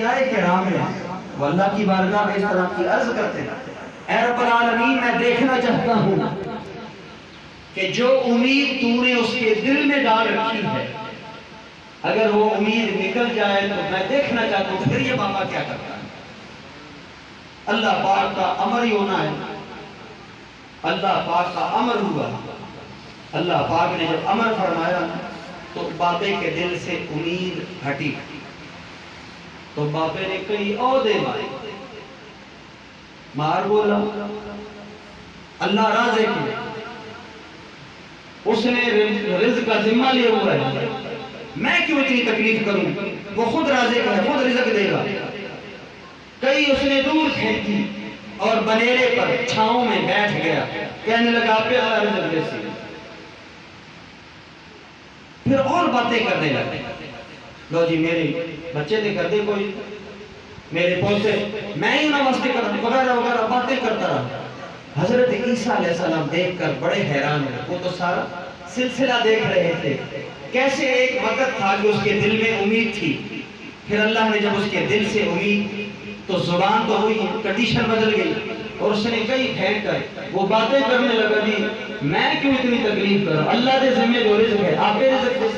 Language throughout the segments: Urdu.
انبیاء کرام ہیں وہ اللہ کی بارگاہ میں اس طرح کی عرض کرتے ہیں، اے رب العالمین میں دیکھنا چاہتا ہوں کہ جو امید تو نے اس کے دل میں ڈال رکھی ہے اگر وہ امید نکل جائے تو میں دیکھنا چاہتا ہوں پھر یہ بابا کیا کرتا ہے۔ اللہ پاک کا امر ہی ہونا ہے، اللہ پاک کا امر ہوا، اللہ پاک نے جب امر فرمایا تو بابے کے دل سے امید ہٹی، تو بابے نے کئی عہدے مارے، مار بولا اللہ راضی کی، اس نے رزق کا ذمہ لیا ہوا ہے، میں کیوں اتنی تکلیف کروں، وہ خود راضی کا ہے، خود رزق دے گا۔ کئی اس نے دور پھینکی اور بنیرے پر چھاؤں میں بیٹھ گیا، کہنے لگا پہ اللہ رزق دے سی، پھر اور باتیں کرنے لگے، لو جی میرے بچے نے کر دے کوئی، میرے پوتے میں ہی نواستے کر وغیرہ وغیرہ باتیں کرتا رہا۔ حضرت عیسیٰ علیہ السلام دیکھ کر بڑے حیران ہوئے، وہ تو سارا سلسلہ دیکھ رہے تھے، کیسے ایک وقت تھا کہ اس کے دل میں امید تھی، پھر اللہ نے جب اس کے دل سے امید تو زبان تو ہوئی، کنڈیشن بدل گئی، اور اس نے کئی پھینک کر وہ باتیں کرنے لگا، جی میں کیوں اتنی تکلیف کروں، اللہ دے ذمہ جو رزق ہے آپ کے رزق دے۔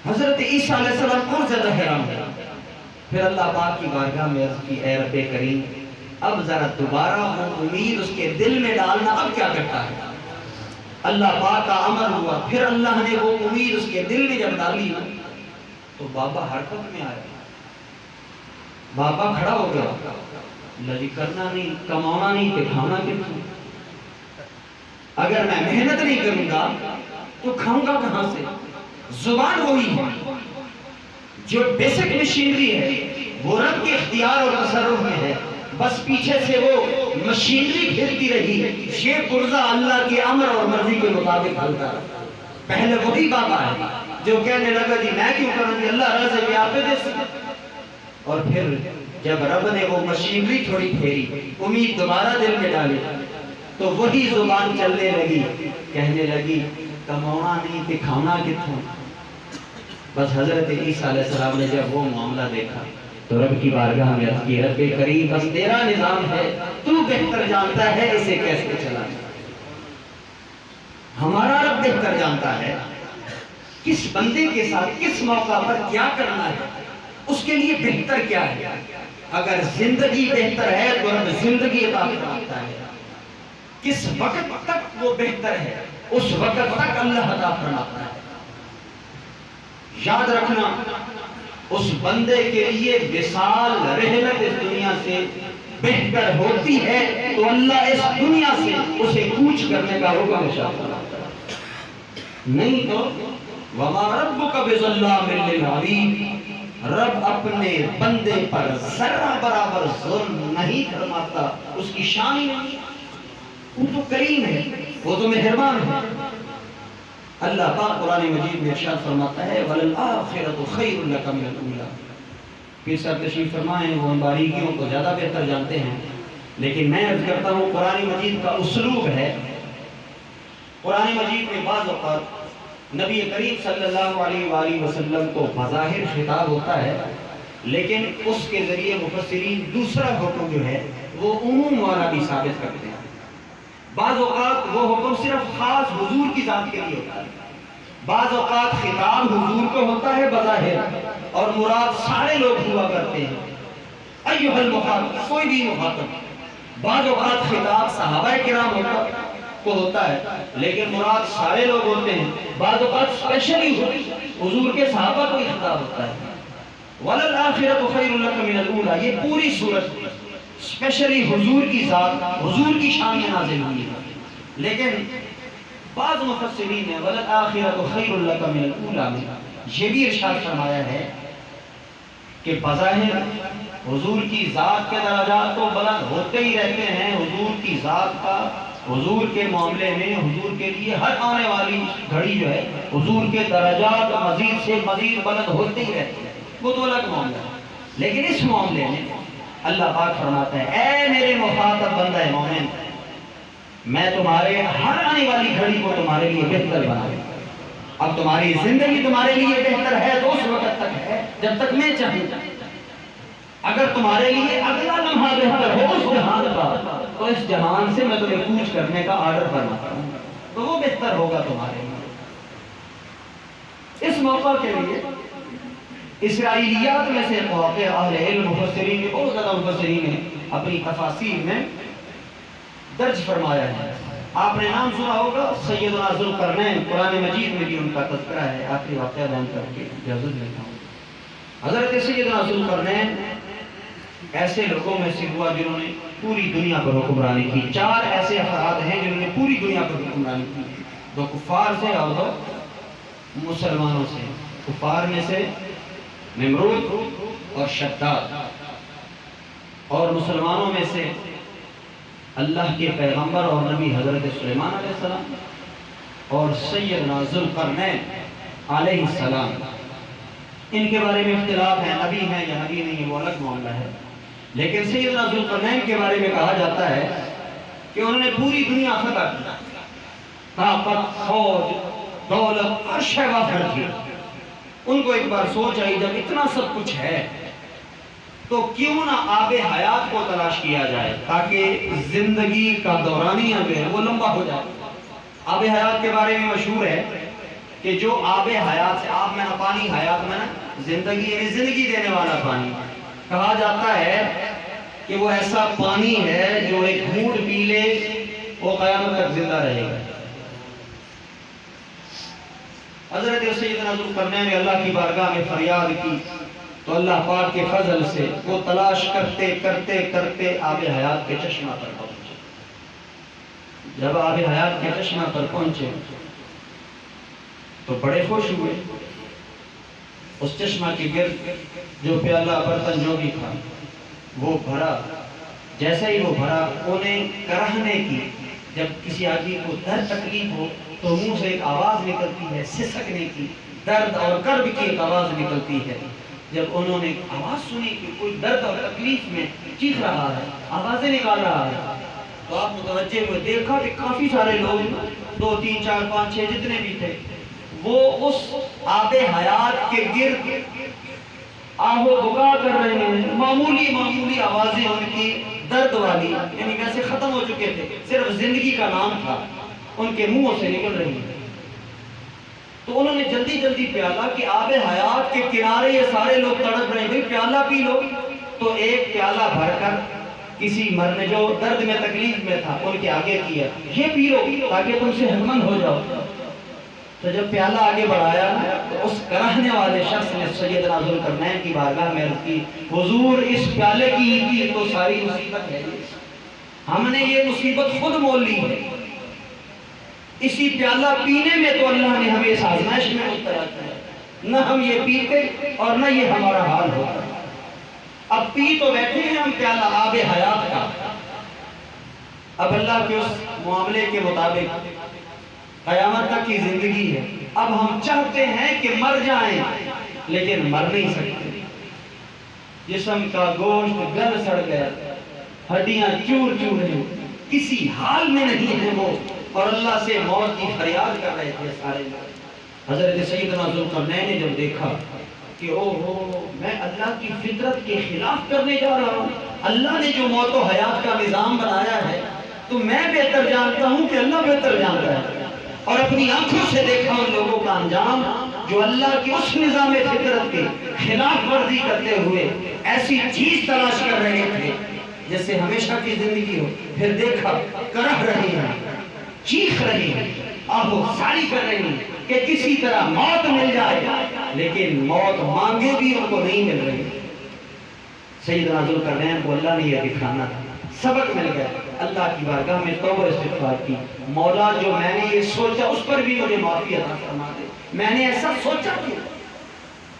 حضرت عیسیٰ علیہ السلام اور زیادہ حیران ہوئے، پھر اللہ پاک کی بارگاہ میں عرض کی، اے رب کریم اب ذرا دوبارہ وہ امید اس کے دل میں ڈالنا اب کیا کرتا ہے۔ اللہ پاک کا امر ہوا، پھر اللہ نے وہ امید اس کے دل میں جب ڈالی تو بابا حرکت میں آیا، بابا کھڑا ہو گیا، اللہ جی کرنا نہیں، کمانا نہیں، دکھانا کتنا، اگر میں محنت نہیں کروں گا تو کھاؤں گا کہاں سے۔ زبان وہی ہے، جو بیسک مشینری ہے وہ رب کے اختیار اور تصرف میں ہے، بس پیچھے سے وہ مشینری پھرتی رہی، یہ پرزہ اللہ کے امر اور مرضی کے مطابق ہلتا رہا۔ پہلے وہی بابا ہے جو کہنے لگا جی میں کیوں کروں گی، اللہ راضی ہے آپ دے سکتے، اور پھر جب رب نے وہ مشینری تھوڑی پھیری، امید دوبارہ دل میں ڈالی، تو وہی زبان چلنے لگی، کہنے لگی کمانا نہیں دکھانا کتوں۔ بس حضرت عیسیٰ علیہ السلام نے جب وہ معاملہ دیکھا تو رب کی بارگاہ میں عرض کی، رب کریم بس تیرا نظام ہے، تو بہتر جانتا ہے اسے کیسے چلانا۔ ہمارا رب بہتر جانتا ہے کس بندے کے ساتھ کس موقع پر کیا کرنا ہے، اس کے لیے بہتر کیا ہے۔ اگر زندگی بہتر ہے تو رب زندگی عطا فرماتا ہے، کس وقت تک وہ بہتر ہے اس وقت تک اللہ عطا فرماتا ہے۔ یاد رکھنا اس بندے کے لیے وصال رحلت اس دنیا سے بہتر ہوتی ہے تو اللہ اس دنیا سے اسے کوچ کرنے کا حکم ارشاد فرماتا ہے، نہیں تو وما ربک بظلام للعبید، رب اپنے بندے پر ذرہ برابر ظلم نہیں فرماتا، اس کی شان ہی نہیں، وہ تو کریم ہے، وہ تو مہربان ہے۔ اللہ پاک قرآن مجید میں ارشاد فرماتا ہے وَلَلْآخِرَةُ خَيْرٌ لَكَ مِنَ الْأُولَىٰ، پھر صاحب تشریف فرمائیں، وہ ان باریکیوں کو زیادہ بہتر جانتے ہیں، لیکن میں عرض کرتا ہوں قرآن مجید کا اسلوب ہے، قرآن مجید میں بعض اوقات نبی کریم صلی اللہ علیہ وآلہ وسلم کو بظاہر خطاب ہوتا ہے، لیکن اس کے ذریعے مفسرین دوسرا حکم جو ہے وہ عموم والا بھی ثابت کرتے ہیں۔ بعض اوقات وہ حکم صرف خاص حضور کی ذات کے لیے ہوتا ہے، بعض اوقات خطاب حضور کو ہوتا ہے بظاہر اور مراد سارے لوگ ہوا کرتے ہیں، ایھا المخاطب، کوئی بھی مخاطب۔ بعض اوقات خطاب صحابہ کرام کو ہوتا ہے لیکن مراد سارے لوگ ہوتے ہیں، بعض اوقات اسپیشلی حضور کے صحابہ کو خطاب ہوتا ہے۔ وَلَلْآخِرَةُ خَيْرٌ لَكَ مِنَ الْأُولَىٰ، یہ پوری صورت اسپیشلی حضور کی ذات حضور کی شان میں نازل ہوئی ہے، لیکن بعض مفسرین نے وَلَلْآخِرَةُ خَيْرٌ لَكَ مِنَ الْأُولَىٰ میں یہ بھی ارشاد فرمایا ہے کہ بظاہر حضور کی ذات کے درجات تو بلند ہوتے ہی رہتے ہیں، حضور کی ذات کا حضور کے معاملے میں حضور کے لیے ہر آنے والی گھڑی جو ہے حضور کے درجات مزید سے مزید بلند ہوتے ہی رہتے ہیں، وہ تو الگ معاملہ ہے۔ لیکن اس معاملے میں اللہ پاک فرماتا ہے اے میرے مخاطب بندہ مومن، میں تمہارے ہر آنے والی گھڑی کو تمہارے لیے بہتر بنا دوں، اب تمہاری زندگی تمہارے لیے بہتر ہے تو اس وقت تک ہے جب تک میں چاہوں. اگر تمہارے لیے اگلا لمحہ بہتر ہو اس جہان کا تو اس جہان سے میں تمہیں کوچ کرنے کا آرڈر فرماتا ہوں تو وہ بہتر ہوگا تمہارے لیے. اس موقع کے لیے اسرائیلیات میں سے مواقع اہل علم مفسرین نے بہت زیادہ مفسرین نے اپنی تفاسیر میں درج فرمایا ہے. آپ نے نام سنا ہوگا سیدنا ذوالقرنین، قرآن مجید میں بھی ان کا تذکرہ ہے. آخری واقعہ بیان کر کے اجازت لیتا ہوں. حضرت سیدنا ذوالقرنین ایسے لوگوں میں سے ہوا جنہوں نے پوری دنیا پر حکمرانی کی. 4 ایسے افراد ہیں جنہوں نے پوری دنیا پر حکمرانی کی، 2 کفار سے اور 2 مسلمانوں سے. کفار میں سے نمرود اور شداد، اور مسلمانوں میں سے اللہ کے پیغمبر اور نبی حضرت سلیمان علیہ السلام اور سیدنا ذوالقرنین علیہ السلام. ان کے بارے میں اختلاف ہے، نبی ہیں یا نبی نہیں، وہ الگ معاملہ ہے. لیکن سیدنا ذوالقرنین کے بارے میں کہا جاتا ہے کہ انہوں نے پوری دنیا فتح کی. طاقت، فوج، دولت، ہر شے وافر تھی. ان کو ایک بار سوچ آئی جب اتنا سب کچھ ہے تو کیوں نہ آب حیات کو تلاش کیا جائے تاکہ زندگی کا دورانیہ جو ہے وہ لمبا ہو جائے. آب حیات کے بارے میں مشہور ہے کہ جو آب حیات سے، آب میں نہ پانی، حیات میں نہ زندگی، یعنی زندگی دینے والا پانی. کہا جاتا ہے کہ وہ ایسا پانی ہے جو ایک گھونٹ پی لے وہ قیامت تک زندہ رہے گا. حضرت سیدنا ذوالقرنین نے اللہ کی بارگاہ میں فریاد کی تو اللہ پاک کے فضل سے وہ تلاش کرتے کرتے کرتے آب حیات کے چشمہ پر پہنچے. جب آب حیات کے چشمہ پر پہنچے تو بڑے خوش ہوئے. اس چشمہ کے گرد جو پیالہ برتن جو بھی تھا وہ بھرا. جیسے ہی وہ بھرا انہیں کرہنے کی، جب کسی آدمی کو درد تکلیف ہو تو منہ سے ایک آواز نکلتی ہے سسکنے کی، درد اور کرب کی ایک آواز نکلتی ہے. جب انہوں نے آواز سنی کہ کوئی درد اور تکلیف میں چیخ رہا ہے، آوازیں نکال رہا ہے، تو آپ متوجہ ہوئے، دیکھا کہ کافی سارے لوگ 2 3 4 5 6 جتنے بھی تھے وہ اس آب حیات کے گرد آہو بکا کر رہے ہیں. معمولی معمولی آوازیں ان کی درد والی، یعنی ویسے ختم ہو چکے تھے، صرف زندگی کا نام تھا، ان کے منہوں سے نکل رہی ہے. تو انہوں نے جلدی جلدی پیالہ کہ آب حیات کے کنارے یہ سارے لوگ تڑپ رہے ہیں، پیالہ پی لو. تو ایک پیالہ بھر کر کسی مرنے جو درد میں تکلیف میں تھا ان کے آگے کیا، یہ پی لو تاکہ تم صحت مند ہو جاؤ. تو جب پیالہ آگے بڑھایا تو اس کرہنے والے شخص نے سیدنا ذوالقرنین کی بارگاہ میں عرض کی، حضور اس پیالے کی تو ساری مصیبت ہے، ہم نے یہ مصیبت خود مول لی ہے. اسی پیالہ پینے میں تو اللہ نے ہمیں اس آزمائش میں مبتلا کیا، نہ ہم یہ پیتے اور نہ یہ ہمارا حال ہوتا. اب پی تو بیٹھے ہیں ہم پیالہ آب حیات کا. اب اللہ کے اس معاملے کے مطابق قیامت تک کی زندگی ہے. اب ہم چاہتے ہیں کہ مر جائیں لیکن مر نہیں سکتے. جسم کا گوشت گل سڑ گیا، ہڈیاں چور چور ہیں، کسی حال میں نہیں ہیں وہ، اور اللہ سے موت کی فریاد کر رہے تھے سارے لوگ. حضرت سیدنا ذوالقرنین نے جب دیکھا کہ اوہو میں اللہ کی فطرت کے خلاف کرنے جا رہا ہوں، اللہ نے جو موت و حیات کا نظام بنایا ہے تو میں بہتر جانتا ہوں کہ اللہ بہتر جانتا ہے. اور اپنی آنکھوں سے دیکھا ان لوگوں کا انجام جو اللہ کے اس نظام فطرت کے خلاف ورزی کرتے ہوئے ایسی چیز تلاش کر رہے تھے جس سے ہمیشہ کی زندگی ہو. پھر دیکھا کرہ رہے ہیں، چیخ رہے ہیں، آہو ساری کر رہے ہیں کہ کسی طرح موت مل جائے، لیکن موت مانگے بھی ان کو نہیں مل رہی. سیدنا ذوالقرنین کو اللہ نے یہ دکھانا تھا. سبق مل گیا. اللہ کی بارگاہ میں توبہ استغفار کی، مولا جو میں نے یہ سوچا اس پر بھی مجھے معافی عطا فرما دے. میں نے ایسا سوچا کہ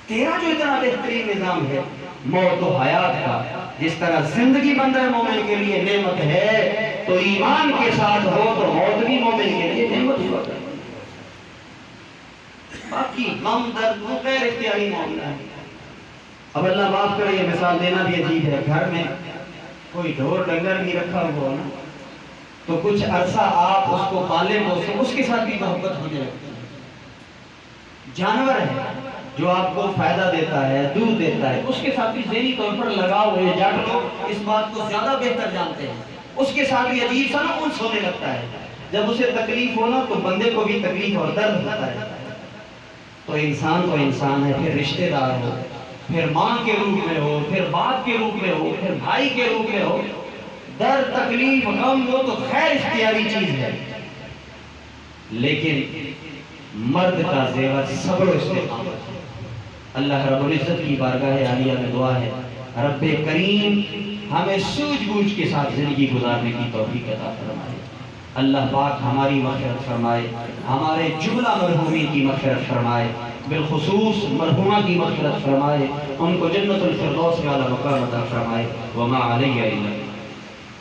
تیرا جو اتنا بہترین نظام ہے موت و حیات کا، جس طرح زندگی بندہ مومن کے لیے نعمت ہے تو ایمان کے ساتھ ہو تو موت بھی مومن کے لیے نعمت ہوا ہے. باقی غم درد وہ غیر اختیاری معاملہ ہے. اب اللہ معاف کرے یہ مثال دینا بھی عجیب ہے. گھر میں کوئی ڈھور ڈنگر بھی رکھا ہوا نا تو کچھ عرصہ آپ اس کو پالے پوسے اس کے ساتھ بھی محبت ہونے لگتی ہے. جانور ہے جو آپ کو فائدہ دیتا ہے، دودھ دیتا ہے، اس کے ساتھ بھی ذہنی طور پر لگاؤ ہوئے، جٹ لوگ اس بات کو زیادہ بہتر جانتے ہیں، اس کے ساتھ بھی عجیب سا نا انس ہونے لگتا ہے۔ جب اسے تکلیف ہونا تو بندے کو بھی تکلیف اور درد ہوتا ہے۔ تو انسان ہے، پھر رشتہ دار ہو، پھر ماں کے روپ میں ہو، پھر باپ کے روپ میں ہو، پھر بھائی کے روپ میں ہو، درد تکلیف غم وہ تو خیر اختیاری چیز ہے، لیکن مرد کا زیور صبر و استقامت ہے۔ اللہ رب العزت کی بارگاہ عالیہ میں دعا ہے، رب کریم ہمیں سوجھ بوجھ کے ساتھ زندگی گزارنے کی توفیق عطا فرمائے۔ اللہ پاک ہماری مغفرت فرمائے، ہمارے جملہ مرحومین کی مغفرت فرمائے، بالخصوص مرحومہ کی مغفرت فرمائے، ان کو جنت الفردوس والا مقام عطا فرمائے۔ وما علیہ الا